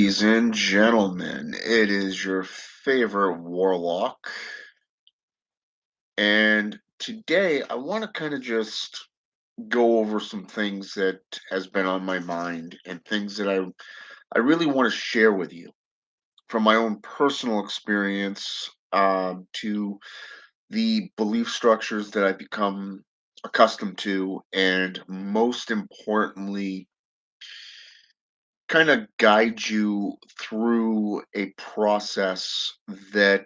Ladies and gentlemen, it is your favorite Warlock, and today I want to kind of just go over some things that has been on my mind and things that I really want to share with you from my own personal experience to the belief structures that I've become accustomed to, and most importantly, kind of guide you through a process that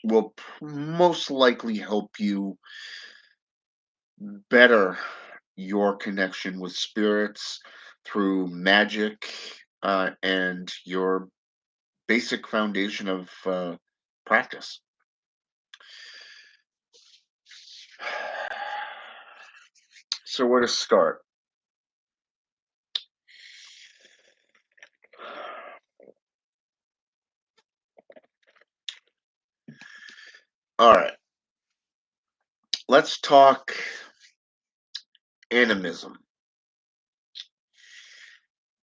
will most likely help you better your connection with spirits through magic and your basic foundation of practice. So, where to start? All right, let's talk animism.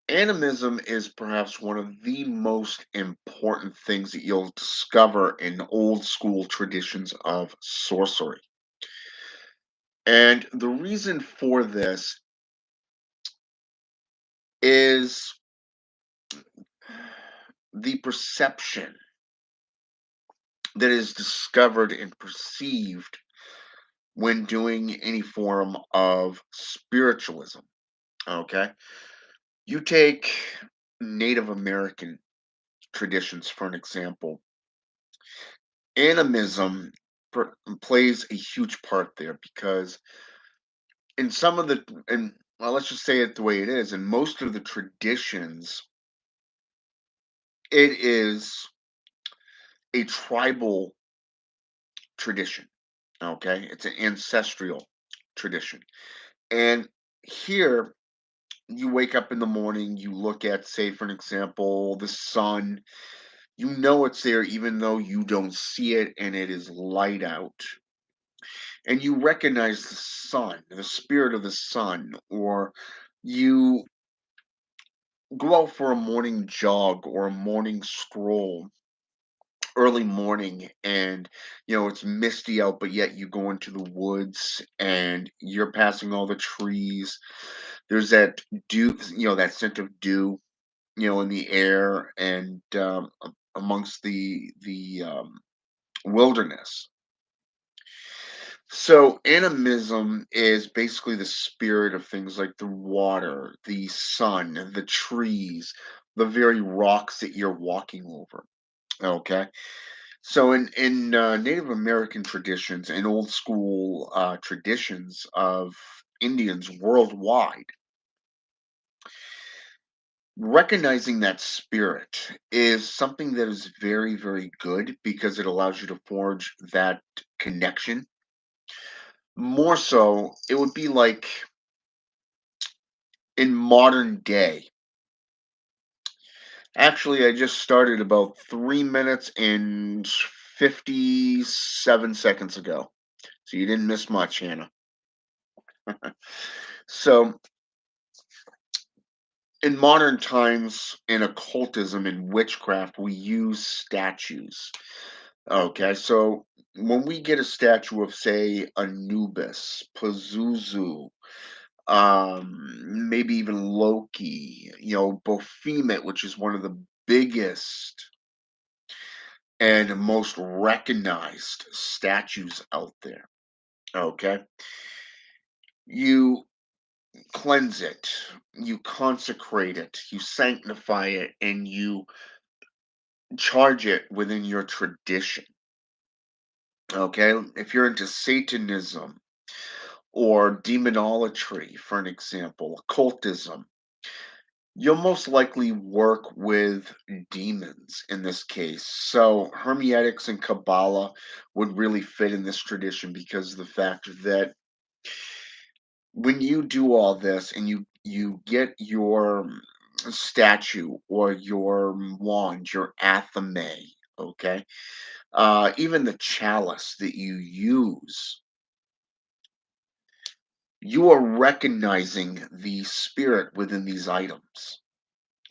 Animism is perhaps one of the most important things that you'll discover in old school traditions of sorcery. And the reason for this is the perception that is discovered and perceived when doing any form of spiritualism. Okay. You take Native American traditions for an example. Animism plays a huge part there because in some of the, and well, let's just say it the way it is, in most of the traditions, it is a tribal tradition. Okay. It's an ancestral tradition. And here, you wake up in the morning, you look at, say, for an example, the sun. You know it's there even though you don't see it and it is light out. And you recognize the sun, the spirit of the sun, or you go out for a morning jog or a morning stroll early morning, and it's misty out, but yet you go into the woods and you're passing all the trees. There's that dew, that scent of dew, in the air, and amongst the wilderness. So animism is basically the spirit of things like the water, the sun, the trees, the very rocks that you're walking over. Okay. So in Native American traditions and old school traditions of Indians worldwide, recognizing that spirit is something that is very, very good because it allows you to forge that connection. More so, it would be like in modern day. Actually, I just started about 3 minutes and 57 seconds ago. So you didn't miss much, Hannah. So in modern times, in occultism and witchcraft, we use statues. Okay, so when we get a statue of, say, Anubis, Pazuzu, maybe even Loki, Baphomet, which is one of the biggest and most recognized statues out there. Okay, you cleanse it, you consecrate it, you sanctify it, and you charge it within your tradition. Okay, if you're into Satanism or demonolatry, for an example, occultism, you'll most likely work with demons in this case. So Hermetics and Kabbalah would really fit in this tradition because of the fact that when you do all this and you get your statue or your wand, your athame, okay, even the chalice that you use, you are recognizing the spirit within these items.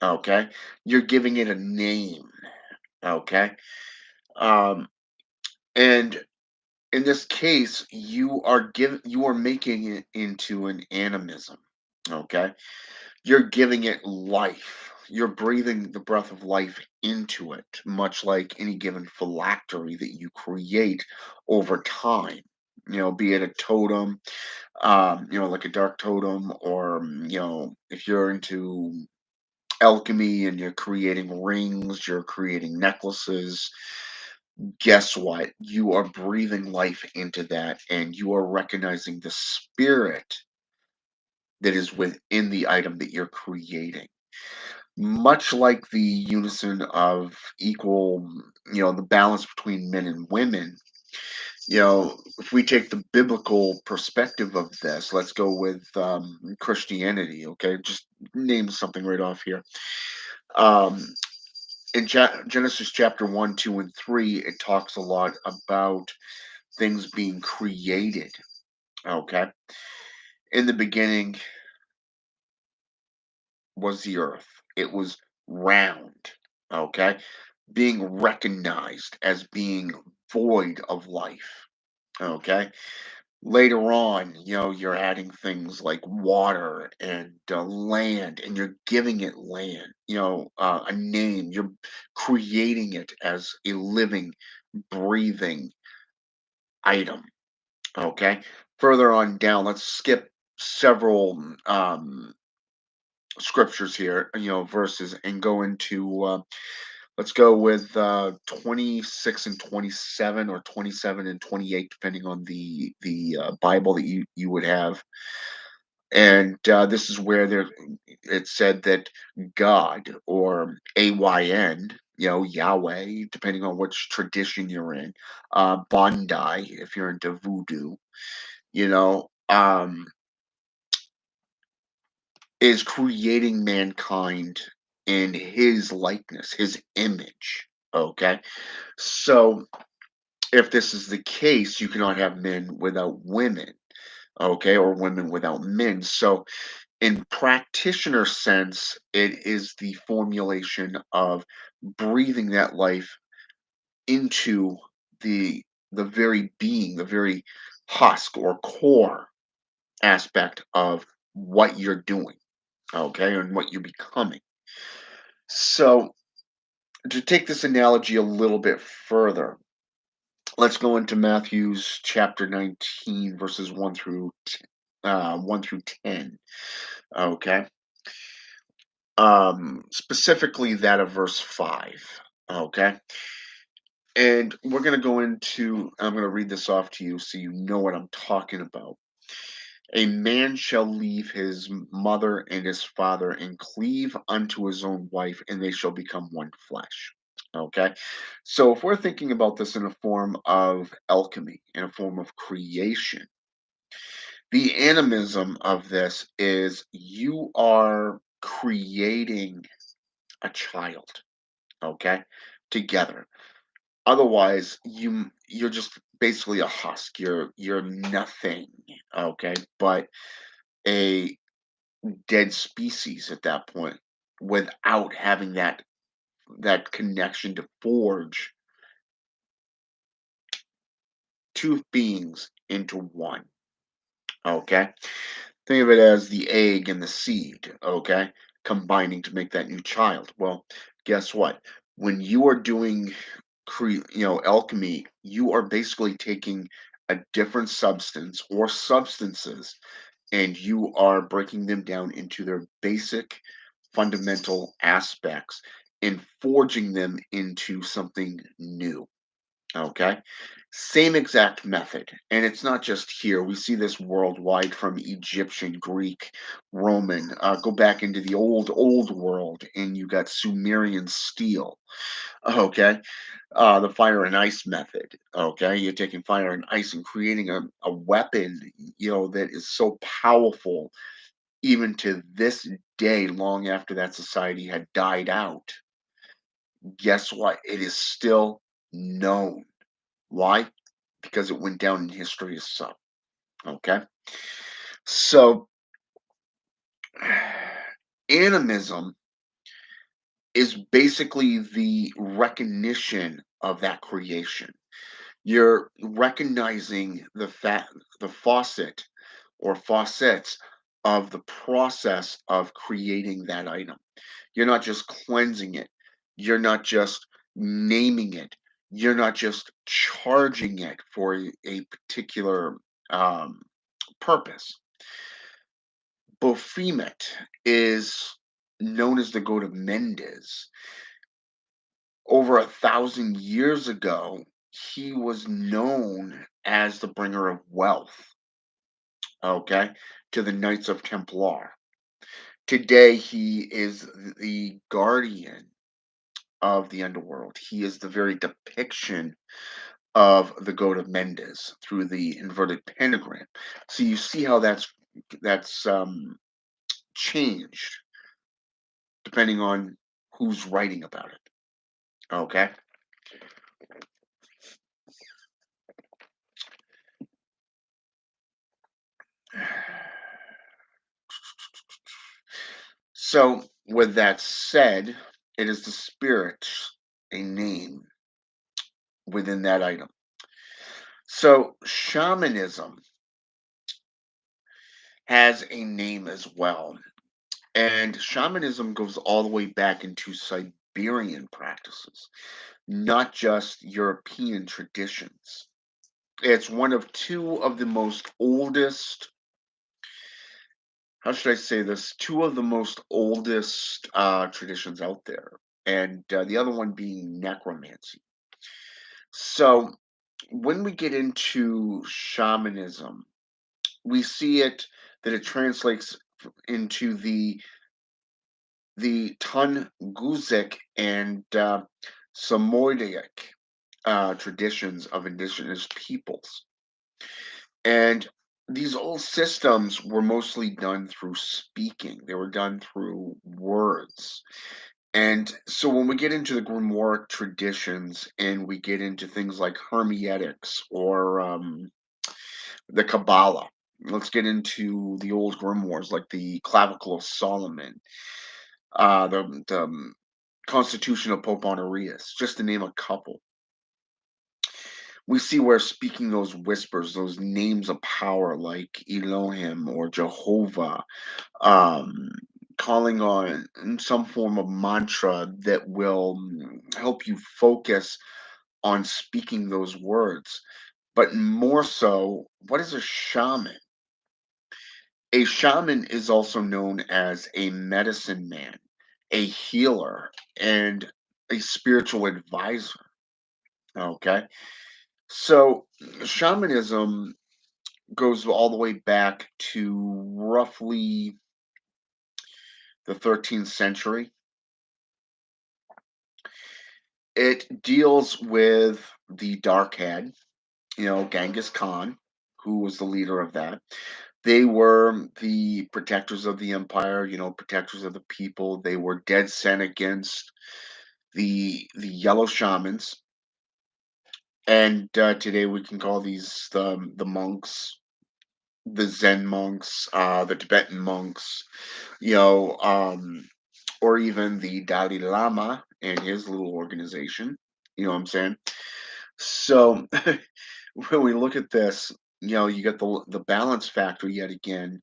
Okay, you're giving it a name. Okay, um, and in this case, you are making it into an animism. Okay, you're giving it life. You're breathing the breath of life into it, much like any given phylactery that you create over time. Be it a totem, like a dark totem, or if you're into alchemy and you're creating rings, you're creating necklaces. Guess what? You are breathing life into that, and you are recognizing the spirit that is within the item that you're creating. Much like the unison of equal, the balance between men and women, if we take the biblical perspective of this, let's go with Christianity, okay? Just name something right off here. Um, in Genesis chapter 1, 2, and 3, it talks a lot about things being created, okay? In the beginning was the earth, it was round, okay? Being recognized as being void of life, okay? Later on, you're adding things like water and land, and you're giving it land, a name. You're creating it as a living, breathing item. Okay. Further on down, let's skip several scriptures here, verses, and go into let's go with 26 and 27, or 27 and 28, depending on the Bible that you would have. And this is where it said that God, or AYN, Yahweh, depending on which tradition you're in, Bondi, if you're into voodoo, you know, um, is creating mankind in his likeness, his image. Okay. So if this is the case, you cannot have men without women, okay, or women without men. So in practitioner sense, it is the formulation of breathing that life into the the very being, the very husk or core aspect of what you're doing, okay, and what you're becoming. So to take this analogy a little bit further, let's go into Matthew's chapter 19, verses 1 through 10. Okay. Specifically that of verse 5. Okay. And we're going to go into, I'm going to read this off to you so you know what I'm talking about. A man shall leave his mother and his father and cleave unto his own wife, and they shall become one flesh. Okay. So if we're thinking about this in a form of alchemy, in a form of creation, the animism of this is you are creating a child, okay, together. Otherwise, you're just basically a husk. You're nothing, okay, but a dead species at that point, without having that connection to forge two beings into one. Okay, think of it as the egg and the seed. Okay, combining to make that new child. Well, guess what? When you are doing alchemy, you are basically taking a different substance or substances, and you are breaking them down into their basic fundamental aspects and forging them into something new. Okay. Same exact method. And it's not just here. We see this worldwide, from Egyptian, Greek, Roman. Go back into the old world, and you got Sumerian steel. Okay. The fire and ice method. Okay. You're taking fire and ice and creating a weapon, that is so powerful, even to this day, long after that society had died out. Guess what? It is still known. Why? Because it went down in history as so. Okay. So, animism is basically the recognition of that creation. You're recognizing the faucet or faucets of the process of creating that item. You're not just cleansing it. You're not just naming it. You're not just charging it for a particular um, purpose. Baphomet is known as the goat of Mendes. Over 1,000 years ago, he was known as the bringer of wealth, okay, to the Knights of Templar. Today, he is the guardian of the underworld. He is the very depiction of the goat of Mendes through the inverted pentagram. So you see how that's changed depending on who's writing about it. Okay. So with that said, it is the spirit, a name within that item. So shamanism has a name as well. And shamanism goes all the way back into Siberian practices, not just European traditions. It's one of two of the most oldest, how should I say this? Two of the most oldest traditions out there. And the other one being necromancy. So when we get into shamanism, we see that it translates into the Tungusic and Samoyedic traditions of indigenous peoples. And these old systems were mostly done through speaking, they were done through words. And so when we get into the grimoire traditions and we get into things like Hermetics or the Kabbalah, let's get into the old grimoires like the Clavicle of Solomon, the Constitution of Pope Honorius, just to name a couple. We see where speaking those whispers, those names of power like Elohim or Jehovah, um, calling on some form of mantra that will help you focus on speaking those words. But more so, what is a shaman? A shaman is also known as a medicine man, a healer, and a spiritual advisor. Okay. So shamanism goes all the way back to roughly the 13th century. It deals with the Dark Head, Genghis Khan, who was the leader of that. They were the protectors of the empire, protectors of the people. They were dead set against the yellow shamans, and today we can call these the monks, the Zen monks, the Tibetan monks, you know, um, or even the Dalai Lama and his little organization. You know what I'm saying? So when we look at this, you get the balance factor yet again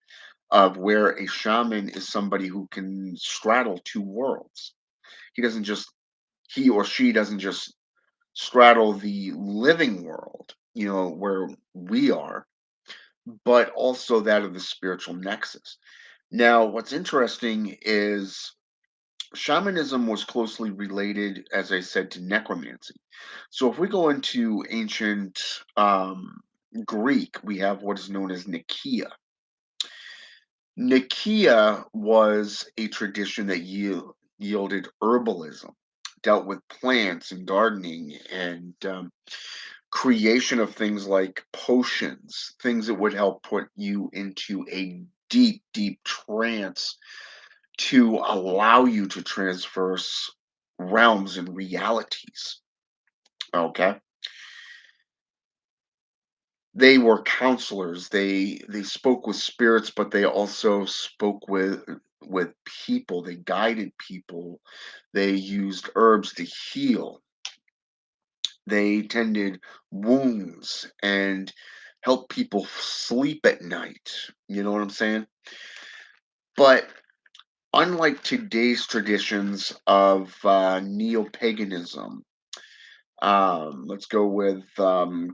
of where a shaman is somebody who can straddle two worlds. He doesn't just he or she doesn't just straddle the living world, where we are, but also that of the spiritual nexus. Now, what's interesting is shamanism was closely related, as I said, to necromancy. So if we go into ancient Greek, we have what is known as Nicaea. Nicaea was a tradition that yielded herbalism, dealt with plants and gardening and creation of things like potions, things that would help put you into a deep, deep trance to allow you to transverse realms and realities. Okay. They were counselors. They spoke with spirits, but they also spoke with people. They guided people. They used herbs to heal. They tended wounds and helped people sleep at night. You know what I'm saying? But unlike today's traditions of neo-paganism, let's go with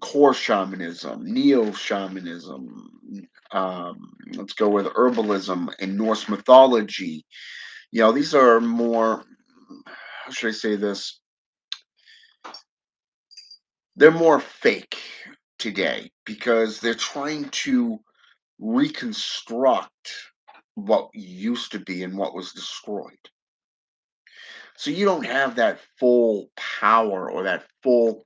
core shamanism, neo-shamanism. Let's go with herbalism and Norse mythology. You know, these are more, how should I say this? They're more fake today because they're trying to reconstruct what used to be and what was destroyed. So you don't have that full power or that full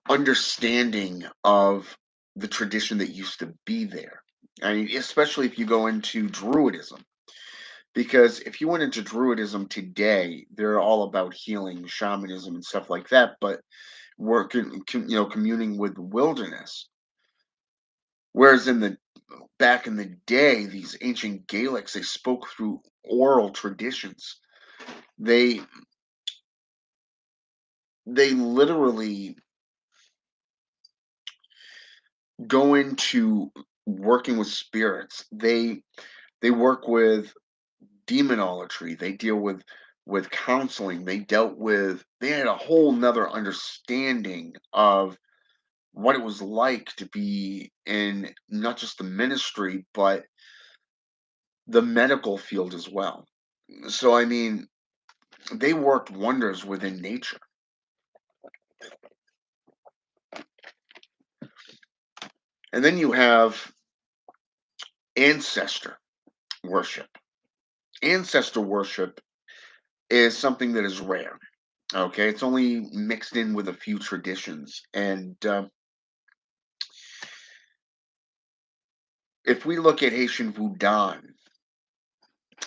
understanding of the tradition that used to be there. I mean, especially if you go into Druidism. Because if you went into Druidism today, they're all about healing, shamanism, and stuff like that. But working, communing with the wilderness. Whereas in the back in the day, these ancient Gaelics, they spoke through oral traditions. They they literally go into working with spirits. They work with demonology. They deal with counseling. They had a whole nother understanding of what it was like to be in not just the ministry, but the medical field as well. So I mean, they worked wonders within nature. And then you have ancestor worship. Ancestor worship is something that is rare. Okay, it's only mixed in with a few traditions. And if we look at Haitian Voodoo,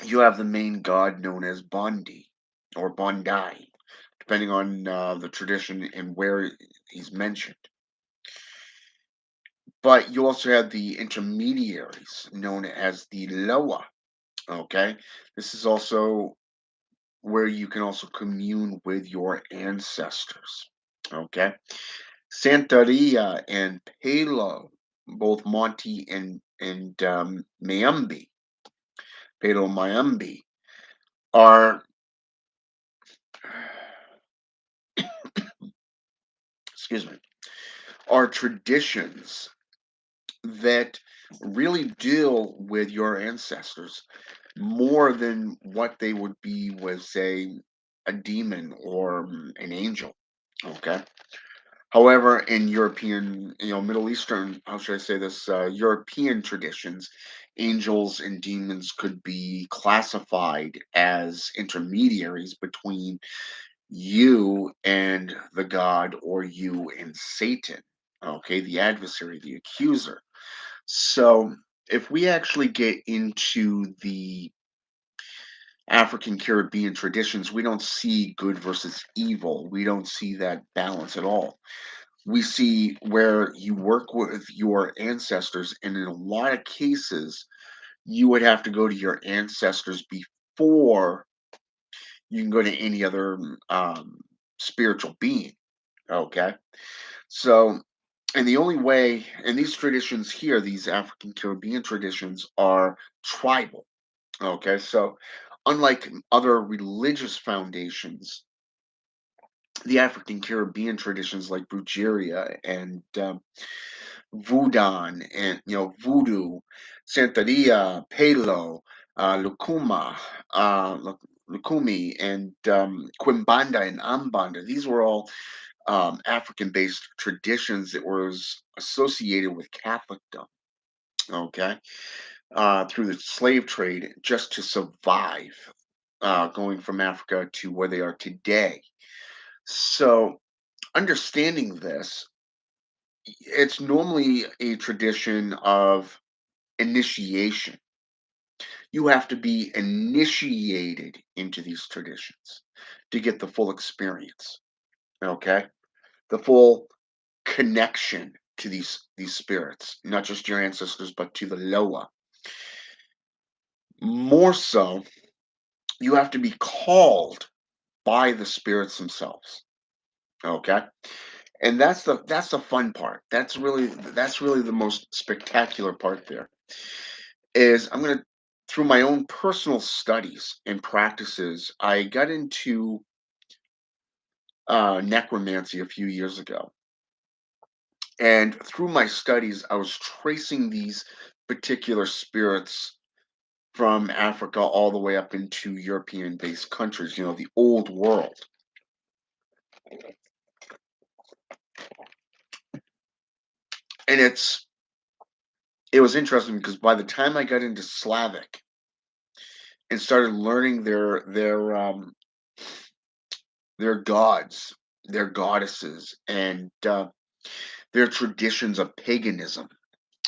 you have the main god known as Bondi or Bondi, depending on the tradition and where he's mentioned. But you also have the intermediaries known as the Loa. Okay, this is also where you can also commune with your ancestors. Okay, Santeria and Palo, both Monty and Mayumbi, Palo Mayumbi, are excuse me, are traditions that really deal with your ancestors more than what they would be with, say, a demon or an angel. Okay. However, in European, Middle Eastern, how should I say this? European traditions, angels and demons could be classified as intermediaries between you and the God or you and Satan. Okay, the adversary, the accuser. So, if we actually get into the African Caribbean traditions, we don't see good versus evil. We don't see that balance at all. We see where you work with your ancestors, and in a lot of cases, you would have to go to your ancestors before you can go to any other spiritual being. Okay. So, and the only way, and these traditions here, these African Caribbean traditions, are tribal. Okay, so unlike other religious foundations, the African Caribbean traditions like Brujeria and Voodoo and Voodoo, Santeria, Palo, Lukuma, Lukumi, and Quimbanda and Ambanda. These were all African-based traditions that was associated with Catholicdom. Okay, through the slave trade just to survive, going from Africa to where they are today. So, understanding this, it's normally a tradition of initiation. You have to be initiated into these traditions to get the full experience. Okay, the full connection to these spirits, not just your ancestors, but to the Loa. More so, you have to be called by the spirits themselves. Okay? And that's the fun part. That's really the most spectacular part there. Is I'm gonna through my own personal studies and practices, I got into necromancy a few years ago. And through my studies, I was tracing these particular spirits from Africa all the way up into European based countries, the old world. And it was interesting because by the time I got into Slavic and started learning their gods, their goddesses, and their traditions of paganism,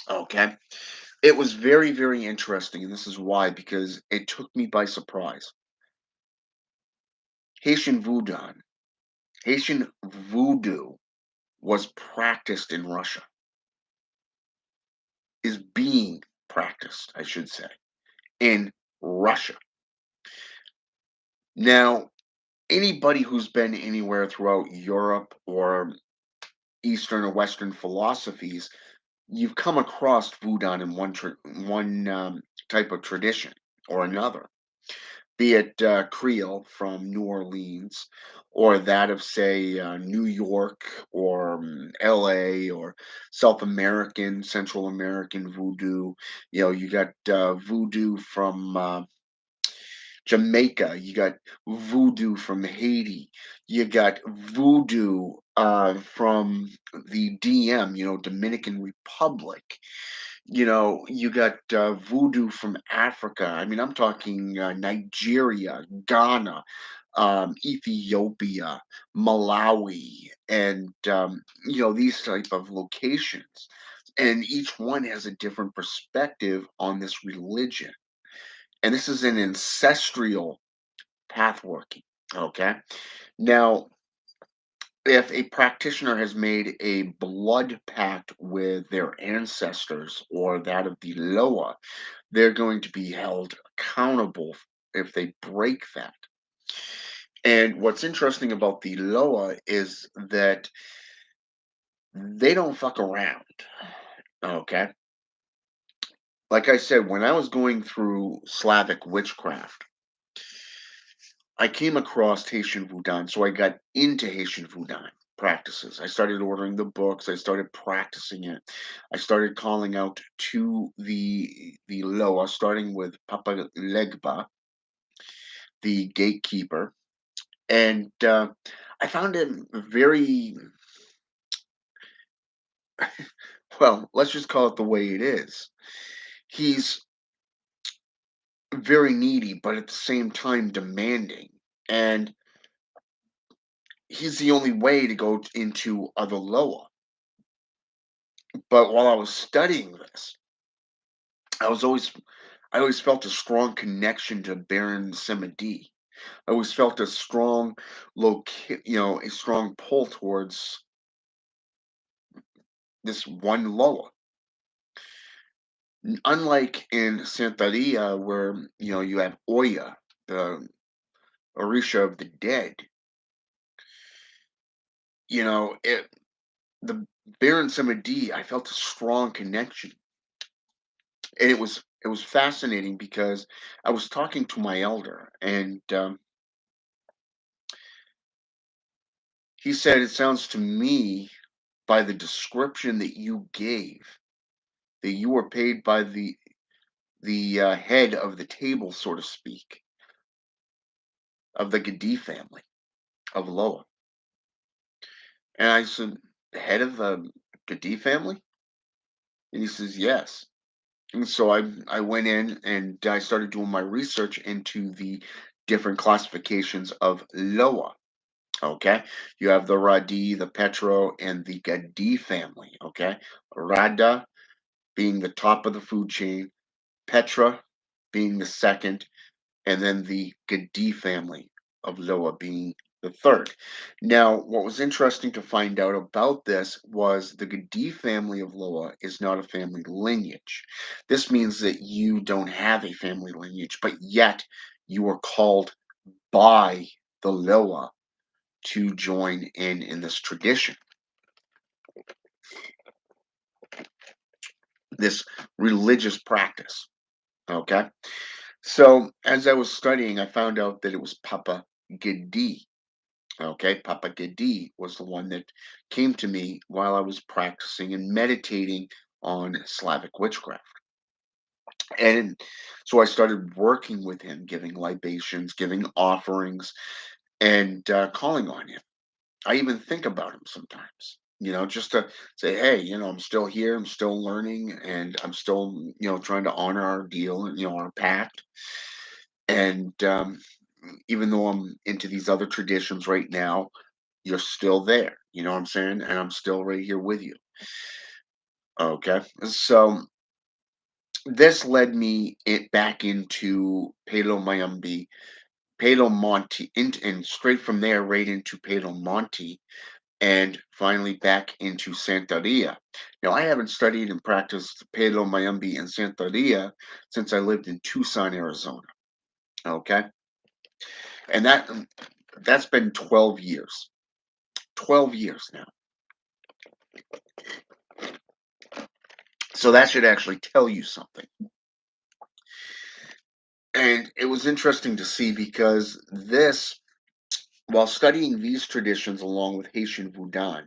okay, it was very, very interesting. And this is why, because it took me by surprise. Haitian Voodoo, Haitian Voodoo was practiced in Russia, is being practiced, I should say, in Russia. Now, anybody who's been anywhere throughout Europe or Eastern or Western philosophies, you've come across Voodoo in one type of tradition or another, be it Creole from New Orleans, or that of, say, New York or LA, or South American, Central American voodoo. You got voodoo from Jamaica, you got voodoo from Haiti, you got voodoo from the DM, Dominican Republic. You got voodoo from Africa. I mean, I'm talking Nigeria, Ghana, Ethiopia, Malawi, and these type of locations. And each one has a different perspective on this religion. And this is an ancestral path working. Okay. Now, if a practitioner has made a blood pact with their ancestors or that of the Loa, they're going to be held accountable if they break that. And what's interesting about the Loa is that they don't fuck around. Okay. Like I said, when I was going through Slavic witchcraft, I came across Haitian Voodoo, so I got into Haitian Voodoo practices. I started ordering the books. I started practicing it. I started calling out to the Loa, starting with Papa Legba, the gatekeeper, and I found him very well. Let's just call it the way it is. He's very needy, but at the same time demanding, and he's the only way to go into other Loa. But while I was studying this, I was always I always felt a strong connection to Baron Samedi. I always felt a strong a strong pull towards this one Loa. Unlike in Santeria, where you have Oya, the Orisha of the dead, it the Baron Samedi, I felt a strong connection. And it was fascinating because I was talking to my elder, and he said, "It sounds to me, by the description that you gave, that you were paid by the head of the table, so to speak, of the Gadi family of Loa." And I said, "The head of the Gadi family?" And he says, "Yes." And so I went in and I started doing my research into the different classifications of Loa. Okay, you have the Radi, the Petro, and the Gadi family. Okay, Rada being the top of the food chain, Petra being the second, and then the Gadi family of Loa being the third. Now, what was interesting to find out about this was the Gadi family of Loa is not a family lineage. This means that you don't have a family lineage, but yet you are called by the Loa to join in this tradition, this religious practice. Okay. So as I was studying, I found out that it was Papa Gedi. Okay, Papa Gedi was the one that came to me while I was practicing and meditating on Slavic witchcraft. And so I started working with him, giving libations, giving offerings, and calling on him. I even think about him sometimes, just to say, hey, I'm still here, I'm still learning, and I'm still, trying to honor our deal, our pact. And even though I'm into these other traditions right now, you're still there. You know what I'm saying? And I'm still right here with you. Okay. So this led me back into Palo Mayumbi, Palo Monte, and straight from there right into Palo Monte, and finally back into Santeria. Now, I haven't studied and practiced Palo Mayumbi and Santeria since I lived in Tucson, Arizona. Okay. And that's been 12 years. 12 years now. So that should actually tell you something. And it was interesting to see because while studying these traditions along with Haitian Voodoo,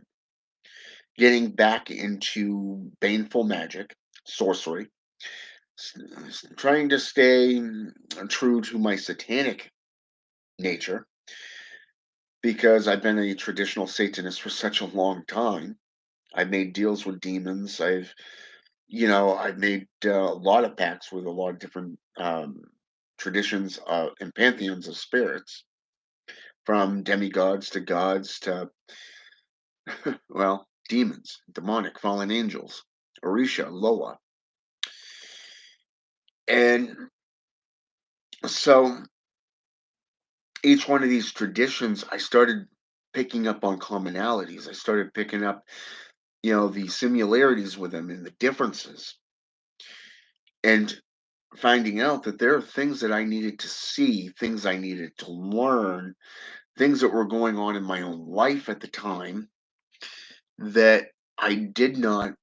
getting back into baneful magic, sorcery, trying to stay true to my satanic nature because I've been a traditional Satanist for such a long time. I've made deals with demons. I've made a lot of pacts with a lot of different traditions and pantheons of spirits, from demigods to gods to, well, demons, demonic, fallen angels, Orisha, Loa. And so each one of these traditions, I started picking up on commonalities. I started picking up, the similarities with them and the differences. And finding out that there are things that I needed to see, things I needed to learn, things that were going on in my own life at the time that I did not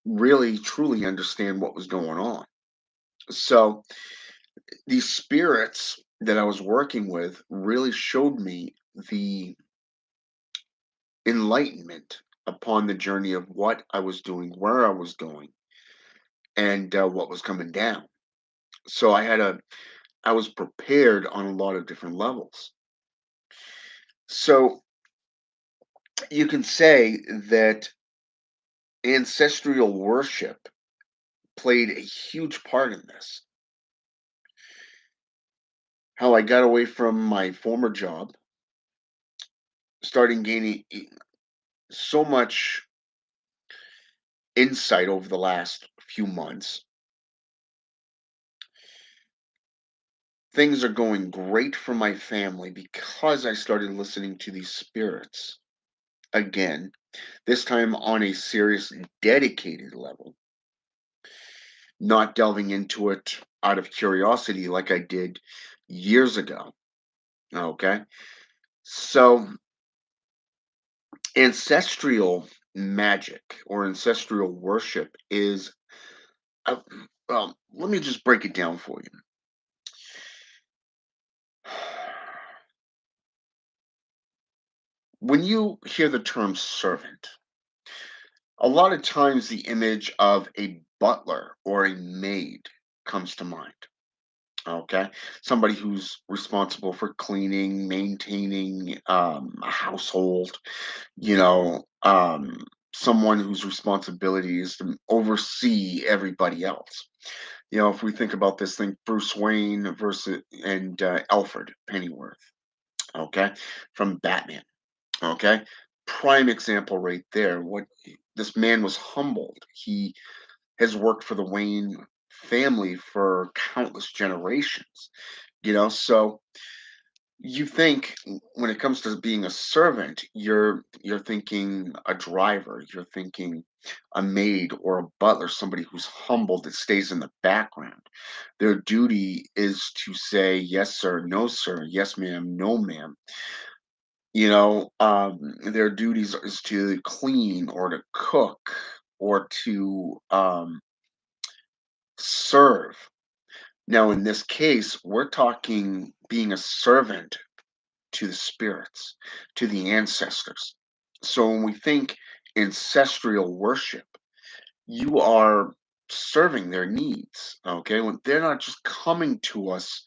really truly understand what was going on. So these spirits that I was working with really showed me the enlightenment upon the journey of what I was doing, where I was going, and what was coming down. So I was prepared on a lot of different levels. So you can say that ancestral worship played a huge part in this. How I got away from my former job, starting gaining so much insight over the last few months. Things are going great for my family because I started listening to these spirits again, this time on a serious, dedicated level, not delving into it out of curiosity like I did years ago. Okay. So, ancestral magic or ancestral worship is, uh, well, let me just break it down for you. When you hear the term servant, a lot of times the image of a butler or a maid comes to mind. Okay. Somebody who's responsible for cleaning, maintaining a household, someone whose responsibility is to oversee everybody else. If we think about this thing, Bruce Wayne versus and Alfred Pennyworth, okay, from Batman, okay, prime example right there. What this man was humbled. He has worked for the Wayne family for countless generations. So You think when it comes to being a servant, you're thinking a driver, you're thinking a maid or a butler, somebody who's humble that stays in the background. Their duty is to say yes sir, no sir, yes ma'am, no ma'am. Their duties is to clean or to cook or to serve. Now in this case, we're talking being a servant to the spirits, to the ancestors. So when we think ancestral worship, you are serving their needs. Okay. When they're not just coming to us,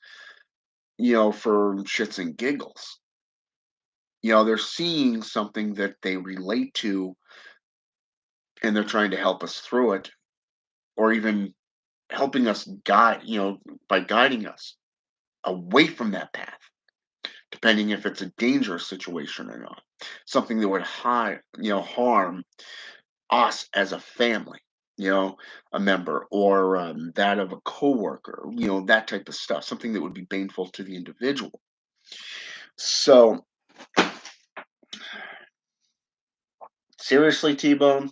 for shits and giggles. They're seeing something that they relate to and they're trying to help us through it, or even helping us guide, by guiding us away from that path, depending if it's a dangerous situation or not. Something that would harm us as a family, a member, or that of a coworker, that type of stuff, something that would be baneful to the individual. So, seriously, T-Bone,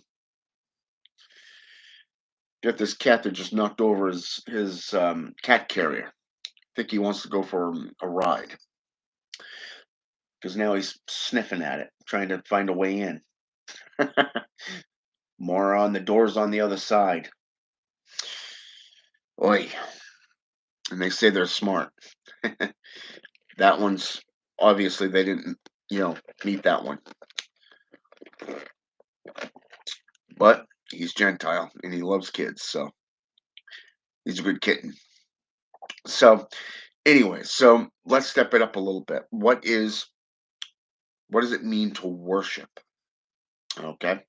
got this cat that just knocked over his cat carrier. I think he wants to go for a ride because now he's sniffing at it, trying to find a way in. More on the doors on the other side. Oi, and they say they're smart. That one's obviously they didn't, meet that one. But he's Gentile and he loves kids, so he's a good kitten. So anyway, so let's step it up a little bit. What does it mean to worship? Okay.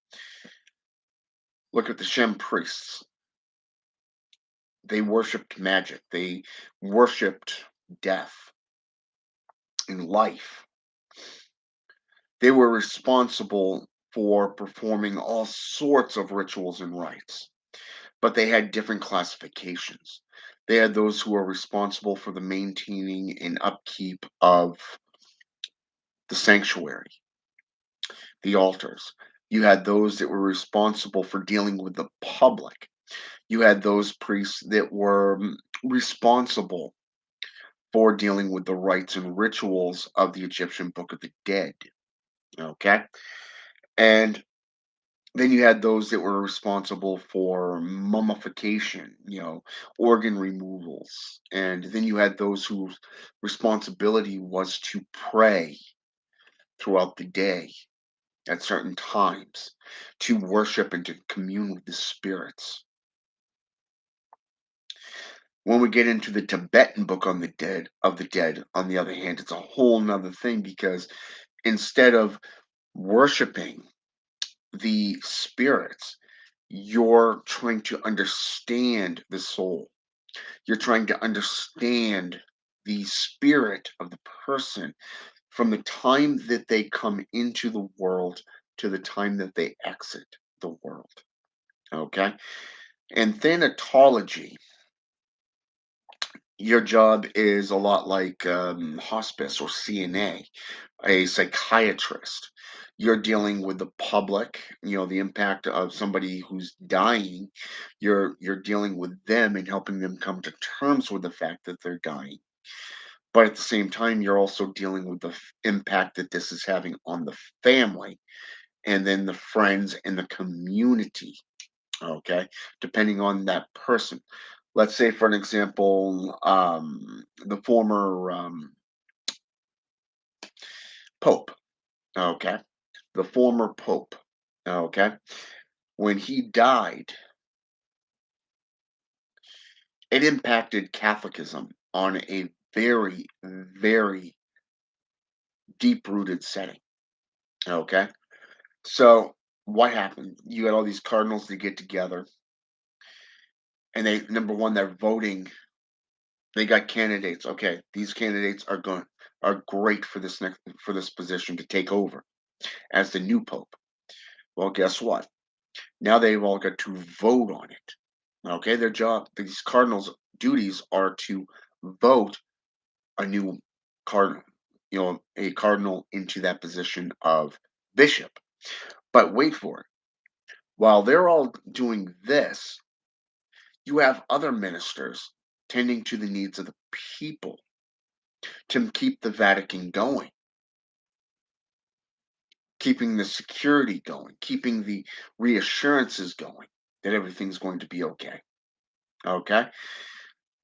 Look at the Shem priests. They worshipped magic. They worshipped death and life. They were responsible for performing all sorts of rituals and rites, but they had different classifications. They had those who were responsible for the maintaining and upkeep of the sanctuary, the altars. You had those that were responsible for dealing with the public. You had those priests that were responsible for dealing with the rites and rituals of the Egyptian Book of the Dead. Okay. And then you had those that were responsible for mummification, organ removals. And then you had those whose responsibility was to pray throughout the day at certain times, to worship and to commune with the spirits. When we get into the Tibetan Book on the Dead, on the other hand, it's a whole nother thing because instead of worshiping the spirits, you're trying to understand the soul. You're trying to understand the spirit of the person from the time that they come into the world to the time that they exit the world. Okay. And thanatology, your job is a lot like hospice or CNA, a psychiatrist. You're dealing with the public, the impact of somebody who's dying. You're dealing with them and helping them come to terms with the fact that they're dying. But at the same time, you're also dealing with the impact that this is having on the family and then the friends and the community. Okay, depending on that person. Let's say, for an example, the former Pope. Okay, the former Pope. Okay, when he died, it impacted Catholicism on a very, very deep rooted setting. Okay, so what happened? You had all these cardinals that get together, and they number one, they're voting. They got candidates. Okay, these candidates are great for this position to take over as the new pope. Well, guess what? Now they've all got to vote on it. Okay, their job, these cardinals' duties are to vote a new cardinal, a cardinal into that position of bishop. But wait for it. While they're all doing this, you have other ministers tending to the needs of the people to keep the Vatican going, keeping the security going, keeping the reassurances going that everything's going to be okay. Okay?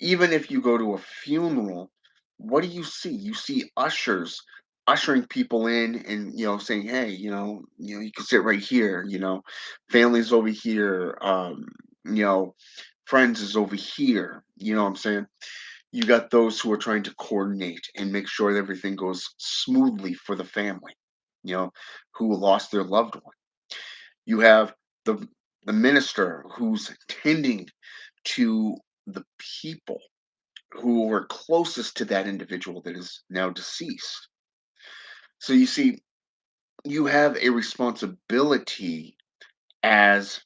Even if you go to a funeral, what do you see? You see ushers ushering people in and saying, "Hey, you can sit right here, family's over here, you know, friends is over here." You know what I'm saying? You got those who are trying to coordinate and make sure that everything goes smoothly for the family, you know, who lost their loved one. You have the the minister who's tending to the people who were closest to that individual that is now deceased. So you see, you have a responsibility as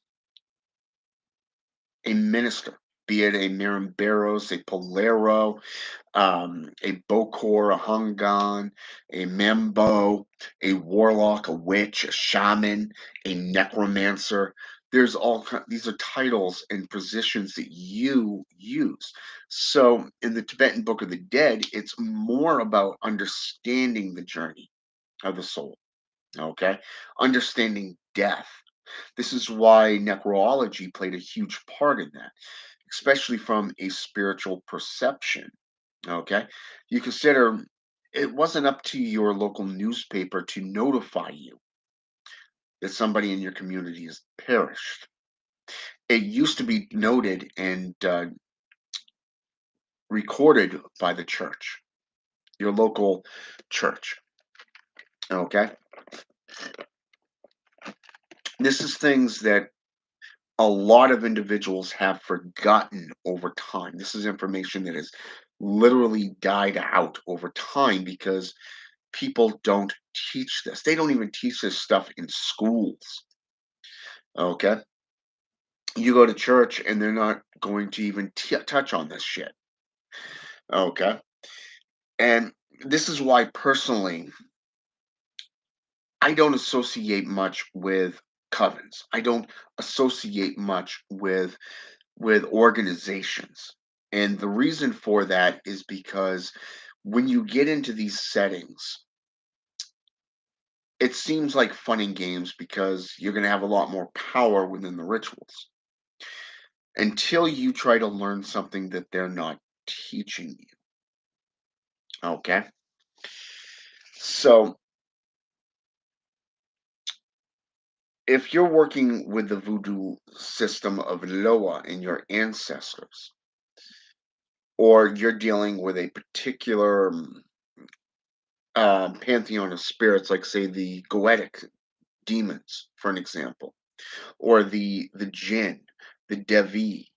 a minister, be it a Marimberos, a Polero, a Bokor, a Hungan, a Membo, a Warlock, a Witch, a Shaman, a Necromancer. These are titles and positions that you use. So in the Tibetan Book of the Dead, it's more about understanding the journey of the soul. Okay, understanding death. This is why necrology played a huge part in that, especially from a spiritual perception. Okay. You consider it wasn't up to your local newspaper to notify you that somebody in your community has perished. It used to be noted and recorded by the church, your local church. Okay. This is things that a lot of individuals have forgotten over time. This is information that has literally died out over time because people don't teach this. They don't even teach this stuff in schools. Okay. You go to church and they're not going to even touch on this shit. Okay. And this is why personally, I don't associate much with covens. I don't associate much with organizations. And the reason for that is because when you get into these settings, it seems like fun and games because you're going to have a lot more power within the rituals until you try to learn something that they're not teaching you. Okay. So if you're working with the voodoo system of Loa and your ancestors, or you're dealing with a particular pantheon of spirits, like say the Goetic demons, for an example, or the jinn, the Devi,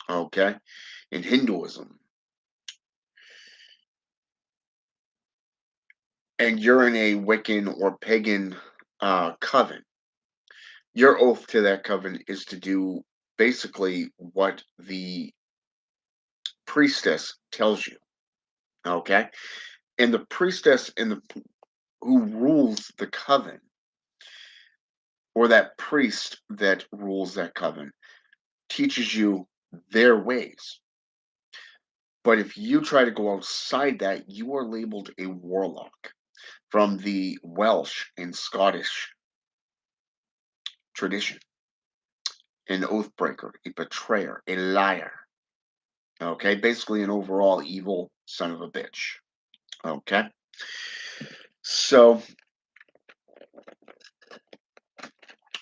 okay, in Hinduism, and you're in a Wiccan or pagan coven, your oath to that coven is to do basically what the priestess tells you, okay? And the priestess and the who rules the coven, or that priest that rules that coven, teaches you their ways. But if you try to go outside that, you are labeled a warlock from the Welsh and Scottish tradition, an oath breaker, a betrayer, a liar. Okay, basically an overall evil son of a bitch. Okay, so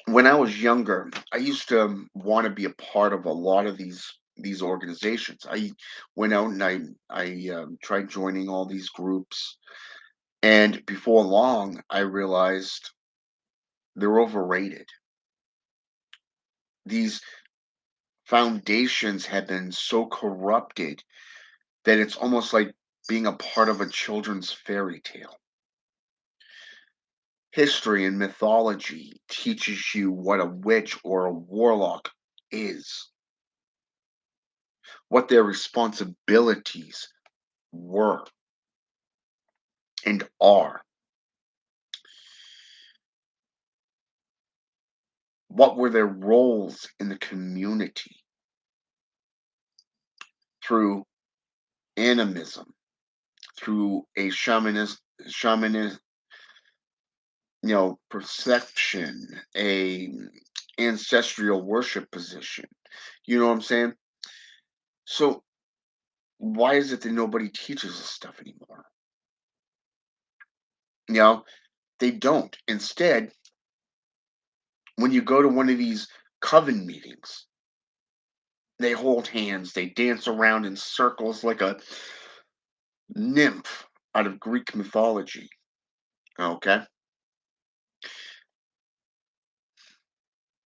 when I was younger, I used to want to be a part of a lot of these organizations. I went out and I tried joining all these groups, and before long, I realized they're overrated. These foundations have been so corrupted that it's almost like being a part of a children's fairy tale. History and mythology teaches you what a witch or a warlock is, what their responsibilities were. and are. What were their roles in the community through animism, through a shamanist, perception, a ancestral worship position. You know what I'm saying? So why is it that nobody teaches this stuff anymore? You know, they don't. Instead, when you go to one of these coven meetings, they hold hands, they dance around in circles like a nymph out of Greek mythology. Okay?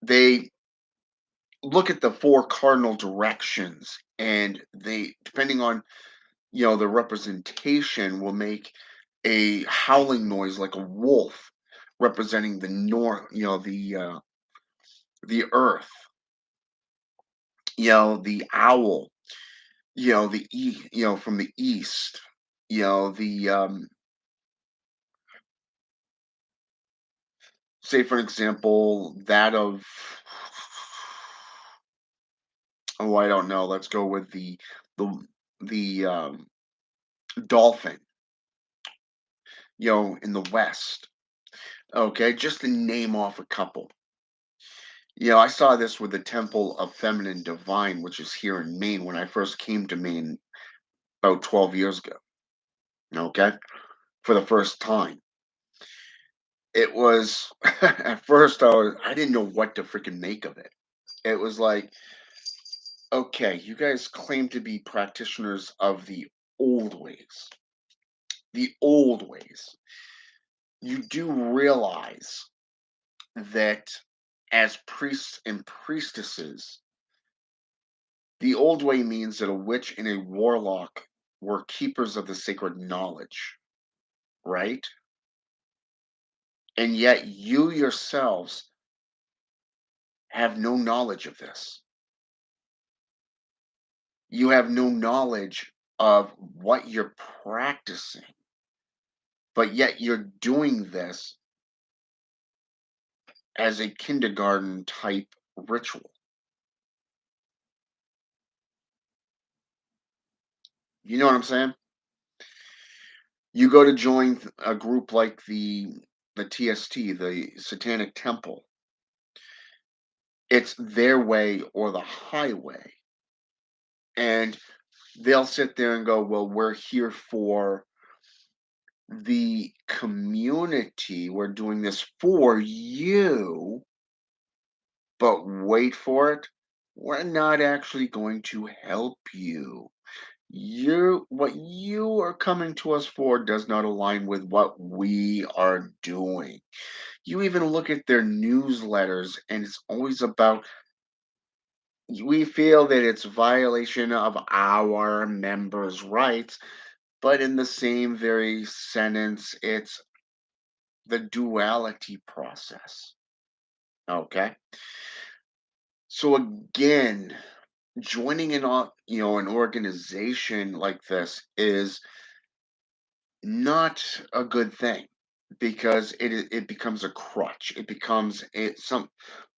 They look at the four cardinal directions, and they, depending on, the representation, will make a howling noise like a wolf representing the north, the earth, the owl, from the east, the say for example that of, oh, I don't know, let's go with the the dolphin, in the west. Okay, just to name off a couple. I saw this with the Temple of Feminine Divine, which is here in Maine when I first came to Maine about 12 years ago. Okay, for the first time. It was at first I didn't know what to freaking make of it. It was like, okay, you guys claim to be practitioners of the old ways. The old ways. You do realize that as priests and priestesses, the old way means that a witch and a warlock were keepers of the sacred knowledge, right? And yet you yourselves have no knowledge of this. You have no knowledge of what you're practicing, but yet you're doing this as a kindergarten type ritual. You know what I'm saying? You go to join a group like the TST, the Satanic Temple. It's their way or the highway. And they'll sit there and go, "Well, we're here for the community. We're doing this for you." But wait for it. We're not actually going to help you. What you are coming to us for does not align with what we are doing. You even look at their newsletters and it's always about, we feel that it's violation of our members' rights, but in the same very sentence, it's the duality process. Okay? So again, joining an organization like this is not a good thing because it becomes a crutch. It becomes some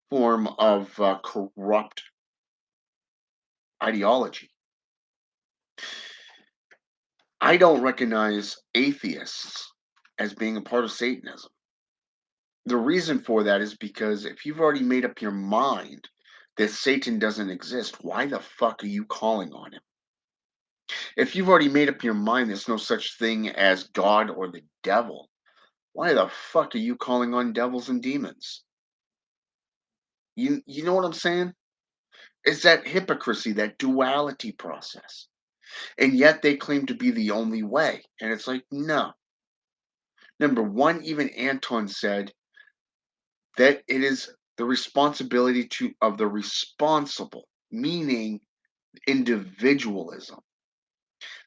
form of corrupt ideology. I don't recognize atheists as being a part of Satanism. The reason for that is because if you've already made up your mind that Satan doesn't exist, why the fuck are you calling on him? If you've already made up your mind there's no such thing as God or the devil, why the fuck are you calling on devils and demons? You know what I'm saying? It's that hypocrisy, that duality process. And yet they claim to be the only way. And it's like, no. Number one, even Anton said that it is the responsibility of the responsible, meaning individualism.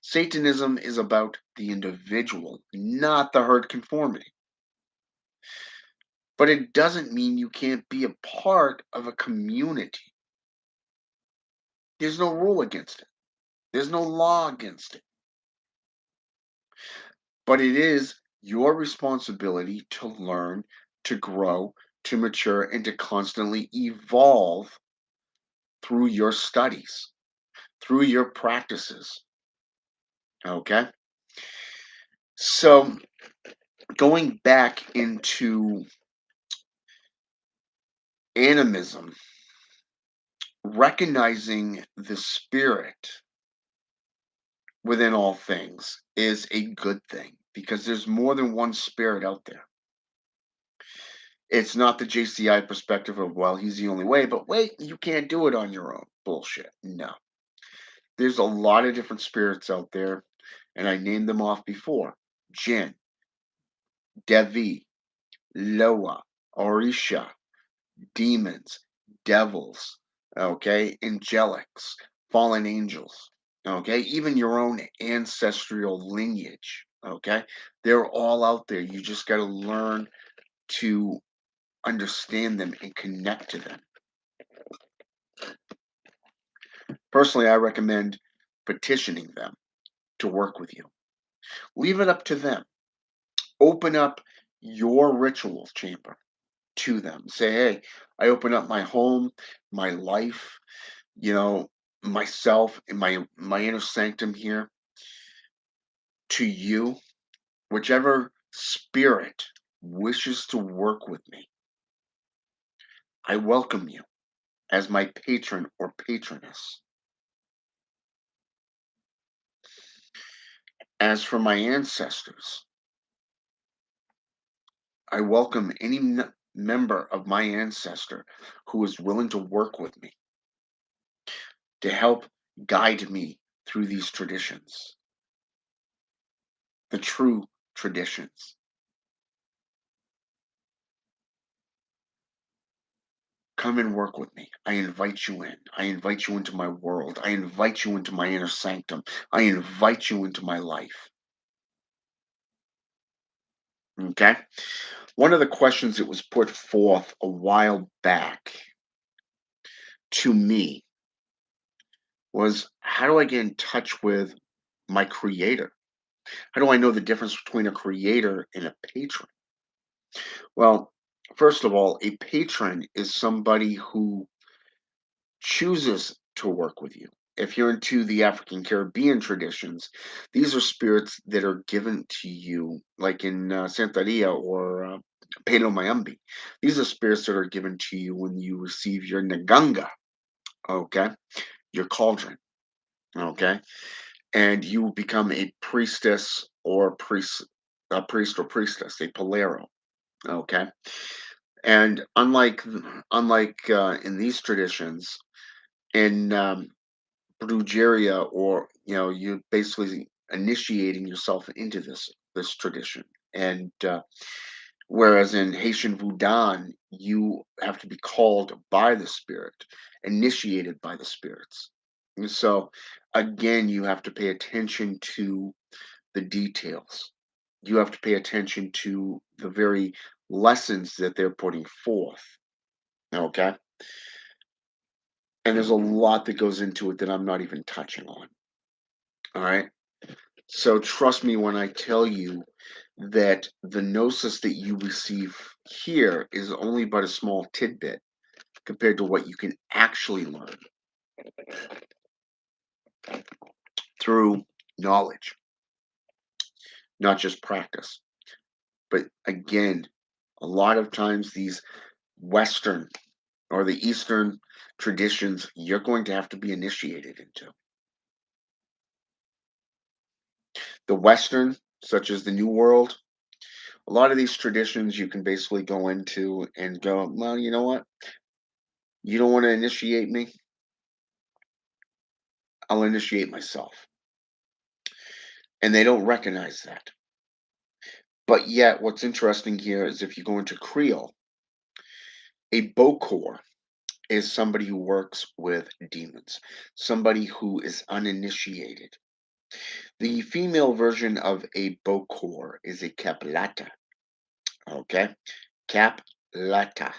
Satanism is about the individual, not the herd conformity. But it doesn't mean you can't be a part of a community. There's no rule against it. There's no law against it. But it is your responsibility to learn, to grow, to mature, and to constantly evolve through your studies, through your practices. Okay? So, going back into animism, recognizing the spirit within all things is a good thing because there's more than one spirit out there. It's not the JCI perspective of, well, he's the only way, but wait, you can't do it on your own. Bullshit. No. There's a lot of different spirits out there, and I named them off before: Jinn, Devi, Loa, Orisha, demons, devils, okay, angelics, fallen angels, okay, even your own ancestral lineage, okay. They're all out there. You just got to learn to understand them and connect to them. Personally, I recommend petitioning them to work with you. Leave it up to them. Open up your ritual chamber to them. Say, hey, I open up my home, my life, you know, myself and my inner sanctum here to you. Whichever spirit wishes to work with me, I welcome you as my patron or patroness. As for my ancestors, I welcome any member of my ancestor who is willing to work with me to help guide me through these traditions, the true traditions. Come and work with me. I invite you in. I invite you into my world. I invite you into my inner sanctum. I invite you into my life. Okay? One of the questions that was put forth a while back to me was, how do I get in touch with my creator? How do I know the difference between a creator and a patron? Well, first of all, a patron is somebody who chooses to work with you. If you're into the African Caribbean traditions, these are spirits that are given to you, like in Santeria or Pelo Mayambi. These are spirits that are given to you when you receive your Naganga, okay, your cauldron, okay, and you become a priestess or a priest or priestess, a Polero, okay. And unlike in these traditions, in Brujeria, or you basically initiating yourself into this tradition. And whereas in Haitian Voodoo, you have to be called by the spirit, initiated by the spirits. And so again, you have to pay attention to the details. You have to pay attention to the very lessons that they're putting forth. Okay. And there's a lot that goes into it that I'm not even touching on. All right. So trust me when I tell you that the gnosis that you receive here is only but a small tidbit compared to what you can actually learn through knowledge, not just practice. But again, a lot of times these Western or the Eastern traditions, you're going to have to be initiated into. The Western, such as the New World, a lot of these traditions you can basically go into and go, well, you know what? You don't want to initiate me? I'll initiate myself. And they don't recognize that. But yet, what's interesting here is if you go into Creole, a Bokor is somebody who works with demons, somebody who is uninitiated. The female version of a Bokor is a Caplata. Okay? Caplata.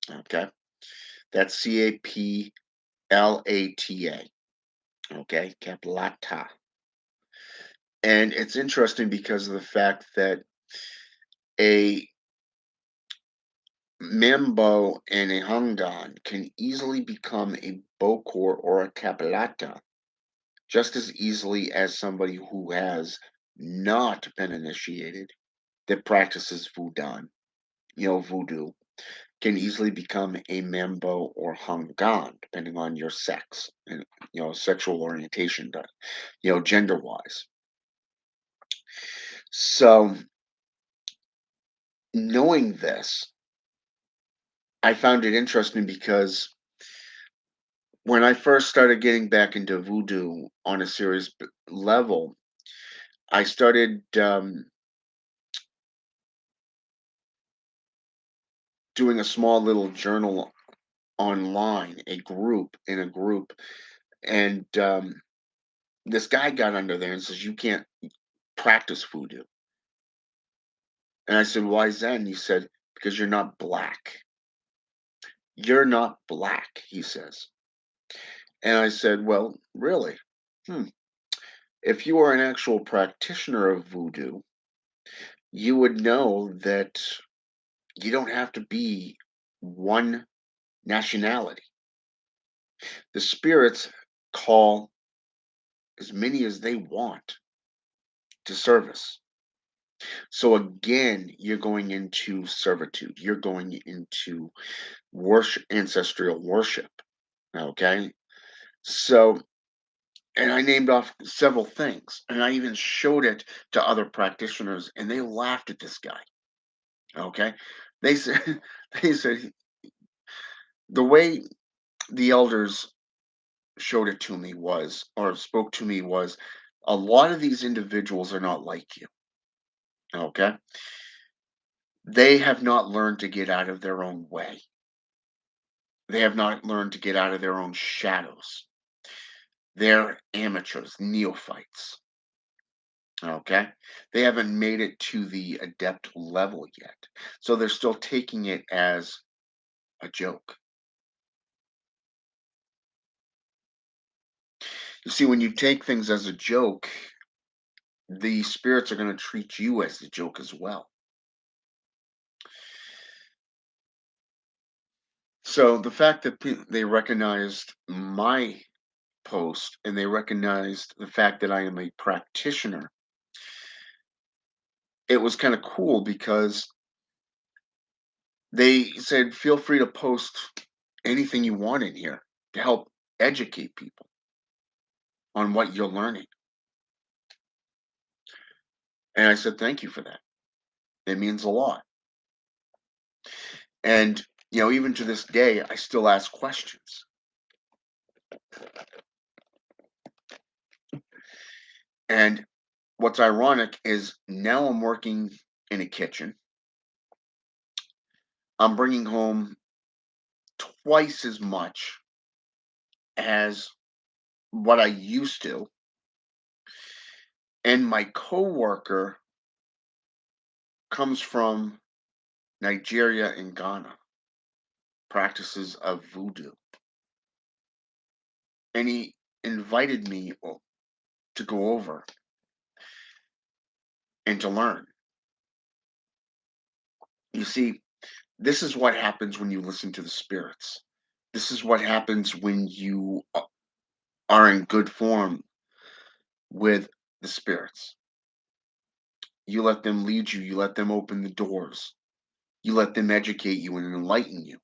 Okay? That's Caplata. Okay? Caplata. And it's interesting because of the fact that a Mambo and a Hangan can easily become a Bokor or a Kapalata just as easily as somebody who has not been initiated that practices voodoo, can easily become a Mambo or Hangan, depending on your sex and sexual orientation, gender wise. So knowing this, I found it interesting because when I first started getting back into voodoo on a serious level, I started doing a small little journal online, in a group, and this guy got under there and says, "You can't practice voodoo." And I said, "Why is that?" And he said, "Because you're not black. You're not black," he says. And I said, "Well, really? Hmm. If you are an actual practitioner of voodoo, you would know that you don't have to be one nationality. The spirits call as many as they want to service. So again, you're going into servitude. You're going into worship, ancestral worship. Okay. So, and I named off several things, and I even showed it to other practitioners, and they laughed at this guy. Okay. They said, they said, the way the elders showed it to me was, or spoke to me was, a lot of these individuals are not like you. Okay. They have not learned to get out of their own way. They have not learned to get out of their own shadows. They're amateurs, neophytes. Okay. They haven't made it to the adept level yet. So they're still taking it as a joke. You see, when you take things as a joke, the spirits are going to treat you as the joke as well. So the fact that they recognized my post and they recognized the fact that I am a practitioner, it was kind of cool because they said, feel free to post anything you want in here to help educate people on what you're learning. And I said, thank you for that. It means a lot. And, even to this day, I still ask questions. And what's ironic is now I'm working in a kitchen. I'm bringing home twice as much as what I used to. And my coworker comes from Nigeria and Ghana, practices of voodoo. And he invited me to go over and to learn. You see, this is what happens when you listen to the spirits. This is what happens when you are in good form with the spirits. You let them lead you, you let them open the doors, you let them educate you and enlighten you.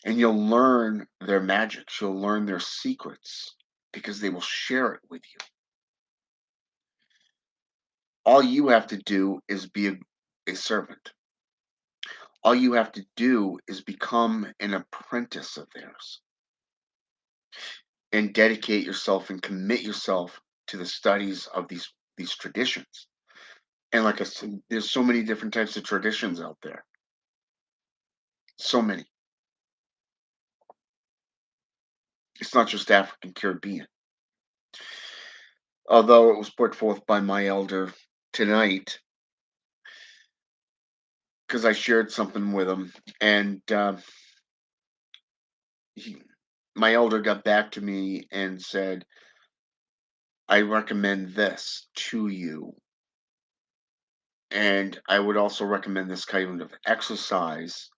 And you'll learn their magics, you'll learn their secrets because they will share it with you. All you have to do is be a servant. All you have to do is become an apprentice of theirs and dedicate yourself and commit yourself to the studies of these traditions. And like I said, there's so many different types of traditions out there. So many. It's not just African Caribbean. Although it was put forth by my elder tonight, because I shared something with him, and he, my elder got back to me and said, I recommend this to you. And I would also recommend this kind of exercise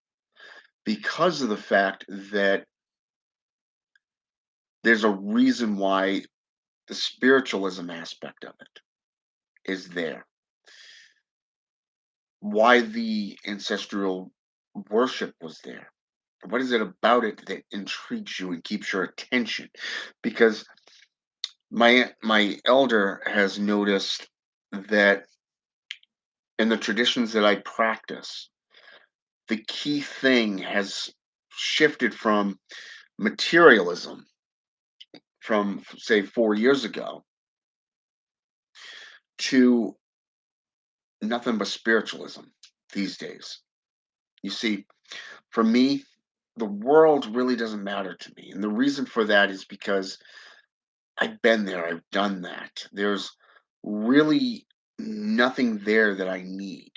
because of the fact that there's a reason why the spiritualism aspect of it is there. Why the ancestral worship was there. What is it about it that intrigues you and keeps your attention? Because my elder has noticed that in the traditions that I practice, the key thing has shifted from materialism from say 4 years ago to nothing but spiritualism these days. You see, for me, the world really doesn't matter to me. And the reason for that is because I've been there, I've done that. There's really nothing there that I need.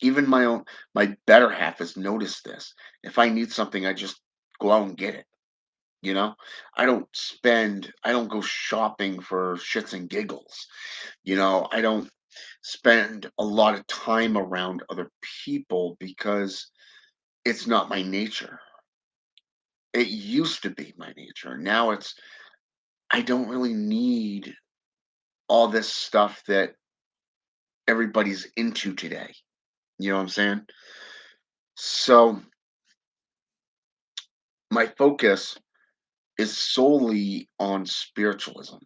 Even my better half has noticed this. If I need something, I just go out and get it. You know, I don't go shopping for shits and giggles. I don't spend a lot of time around other people because it's not my nature. It used to be my nature. Now I don't really need all this stuff that everybody's into today. You know what I'm saying? So my focus is solely on spiritualism.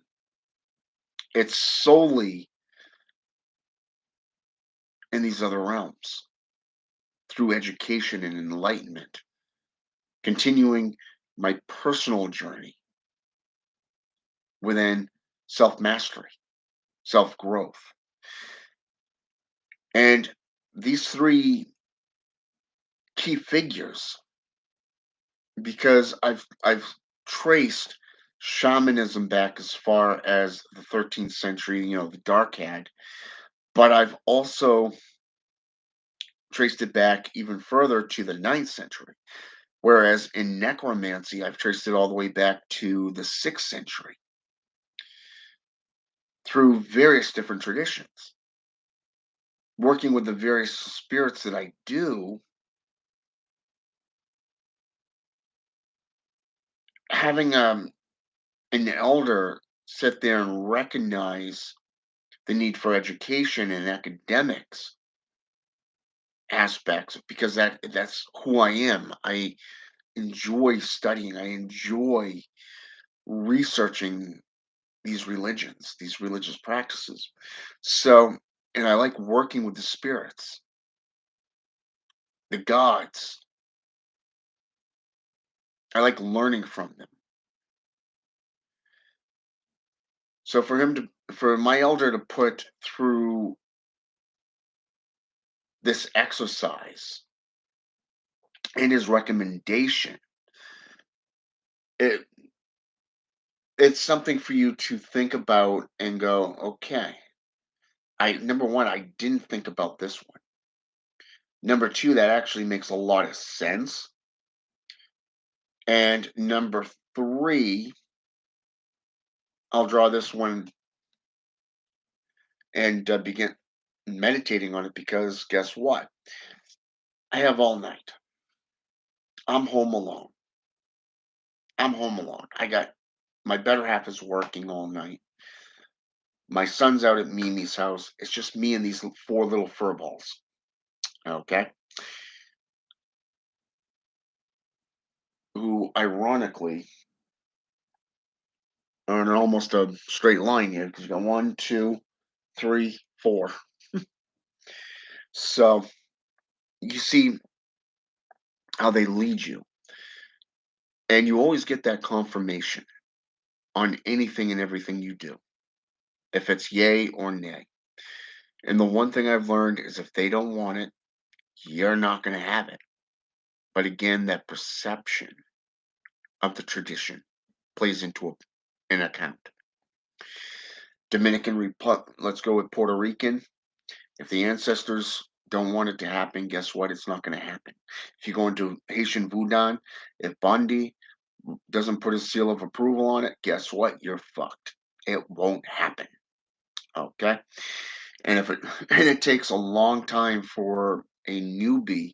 It's solely in these other realms through education and enlightenment, continuing my personal journey within self mastery, self growth. And these three key figures, because I've traced shamanism back as far as the 13th century, the dark had, but I've also traced it back even further to the 9th century. Whereas in necromancy, I've traced it all the way back to the 6th century through various different traditions. Working with the various spirits that I do, having an elder sit there and recognize the need for education and academics aspects because that's who I am. I enjoy studying. I enjoy researching these religions, these religious practices. So, and I like working with the spirits, the gods. I like learning from them. So for my elder to put through this exercise in his recommendation, it it's something for you to think about and go, okay. I Number one, I didn't think about this one. Number two, that actually makes a lot of sense. And number three, I'll draw this one and begin meditating on it because guess what? I have all night. I'm home alone. I'm home alone. I got my better half is working all night. My son's out at Mimi's house. It's just me and these four little fur balls. Okay. Who ironically are in almost a straight line here because you got one, two, three, four. So you see how they lead you. And you always get that confirmation on anything and everything you do, if it's yay or nay. And the one thing I've learned is if they don't want it, you're not going to have it. But again, that perception of the tradition plays into an account. Dominican Republic, let's go with Puerto Rican. If the ancestors don't want it to happen, guess what? It's not going to happen. If you go into Haitian Voodoo, if Bundy doesn't put a seal of approval on it, guess what? You're fucked. it won't happen. Okay. And if it and it takes a long time for a newbie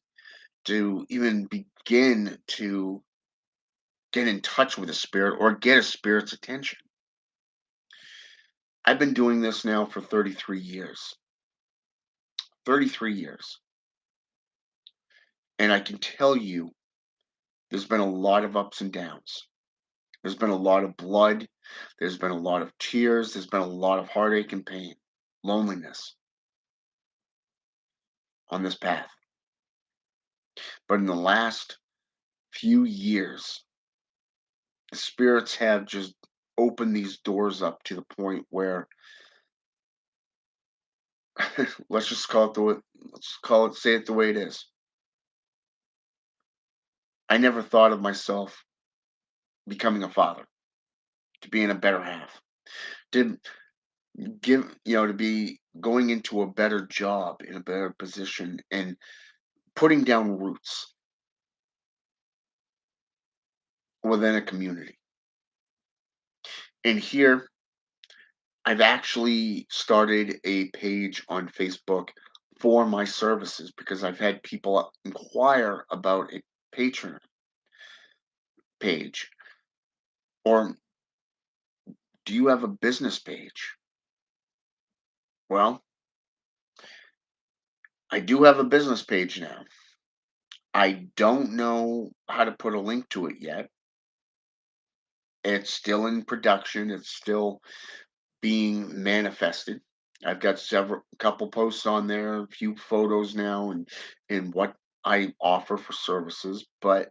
to even begin to get in touch with a spirit or get a spirit's attention. I've been doing this now for 33 years. 33 years. And I can tell you there's been a lot of ups and downs. There's been a lot of blood. There's been a lot of tears. There's been a lot of heartache and pain, loneliness on this path. But in the last few years, the spirits have just opened these doors up to the point where let's just call it the way, let's call it say it the way it is. I never thought of myself becoming a father, to be in a better half, to to be going into a better job in a better position and putting down roots within a community. And here, I've actually started a page on Facebook for my services because I've had people inquire about a Patreon page. Or do you have a business page? Well, I do have a business page now. I don't know how to put a link to it yet. It's still in production. It's still being manifested. I've got several couple posts on there, a few photos now and what I offer for services, but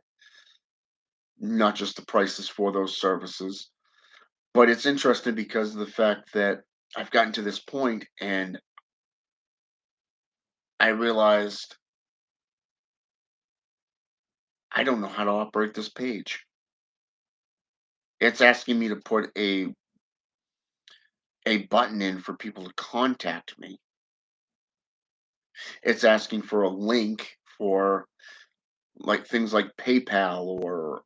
not just the prices for those services. But it's interesting because of the fact that I've gotten to this point and I realized I don't know how to operate this page. It's asking me to put a button in for people to contact me. It's asking for a link for like things like PayPal or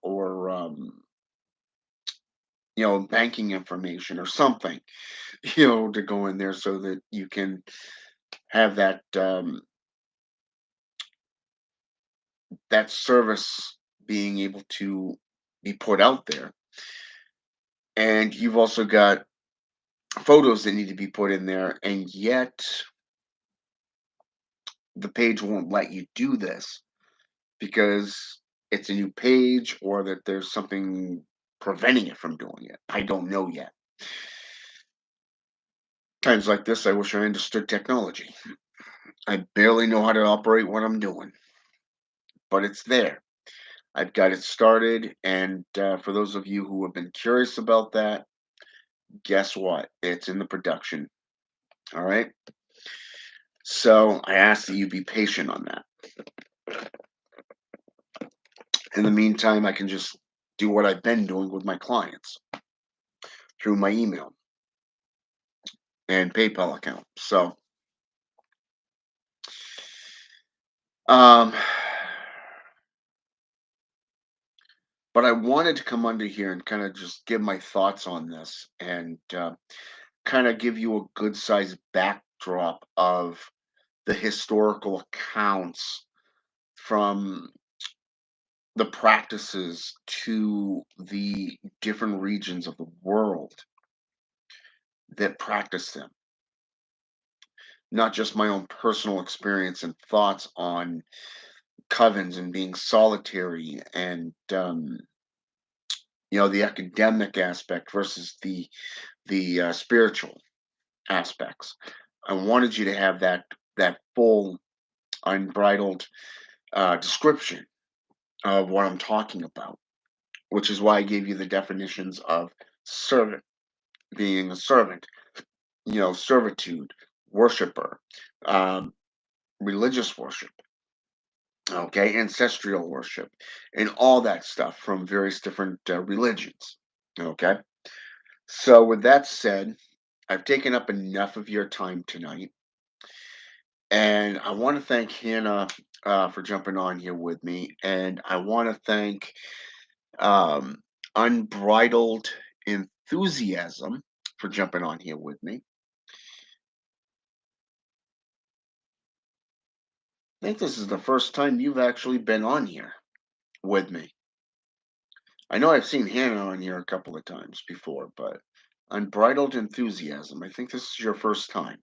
banking information or something, to go in there so that you can have that service being able to be put out there. And you've also got photos that need to be put in there, and yet the page won't let you do this because it's a new page or that there's something preventing it from doing it. I don't know yet. Times like this, I wish I understood technology. I barely know how to operate what I'm doing, but it's there. I've got it started, and for those of you who have been curious about that, guess what? It's in the production. All right. So I ask that you be patient on that. In the meantime, I can just do what I've been doing with my clients through my email and PayPal account. So, um, but I wanted to come under here and kind of just give my thoughts on this and kind of give you a good sized backdrop of the historical accounts from the practices to the different regions of the world that practice them. Not just my own personal experience and thoughts on covens and being solitary and the academic aspect versus the spiritual aspects. I wanted you to have that full unbridled description of what I'm talking about, which is why I gave you the definitions of servant, being a servant, servitude, worshiper, um, religious worship, okay, ancestral worship, and all that stuff from various different religions, okay. So, with that said, I've taken up enough of your time tonight, and I want to thank Hannah for jumping on here with me, and I want to thank um, Unbridled Enthusiasm for jumping on here with me. I think this is the first time you've actually been on here with me. I know I've seen Hannah on here a couple of times before, but Unbridled Enthusiasm, I think this is your first time.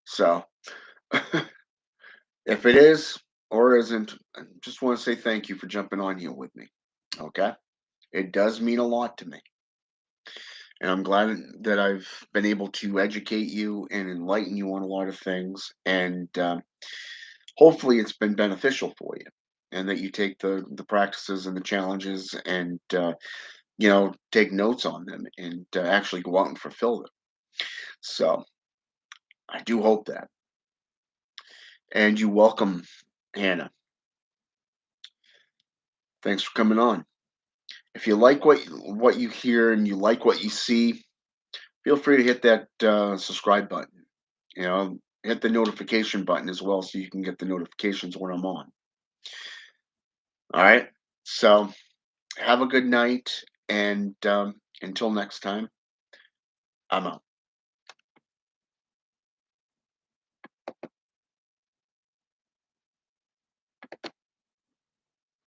So, if it is or isn't, I just want to say thank you for jumping on here with me. Okay? It does mean a lot to me. And I'm glad that I've been able to educate you and enlighten you on a lot of things. And hopefully it's been beneficial for you and that you take the practices and the challenges and take notes on them and actually go out and fulfill them. So I do hope that. And you welcome, Hannah. Thanks for coming on. If you like what you hear and you like what you see, feel free to hit that subscribe button. Hit the notification button as well so you can get the notifications when I'm on. All right. So have a good night, and until next time, I'm out.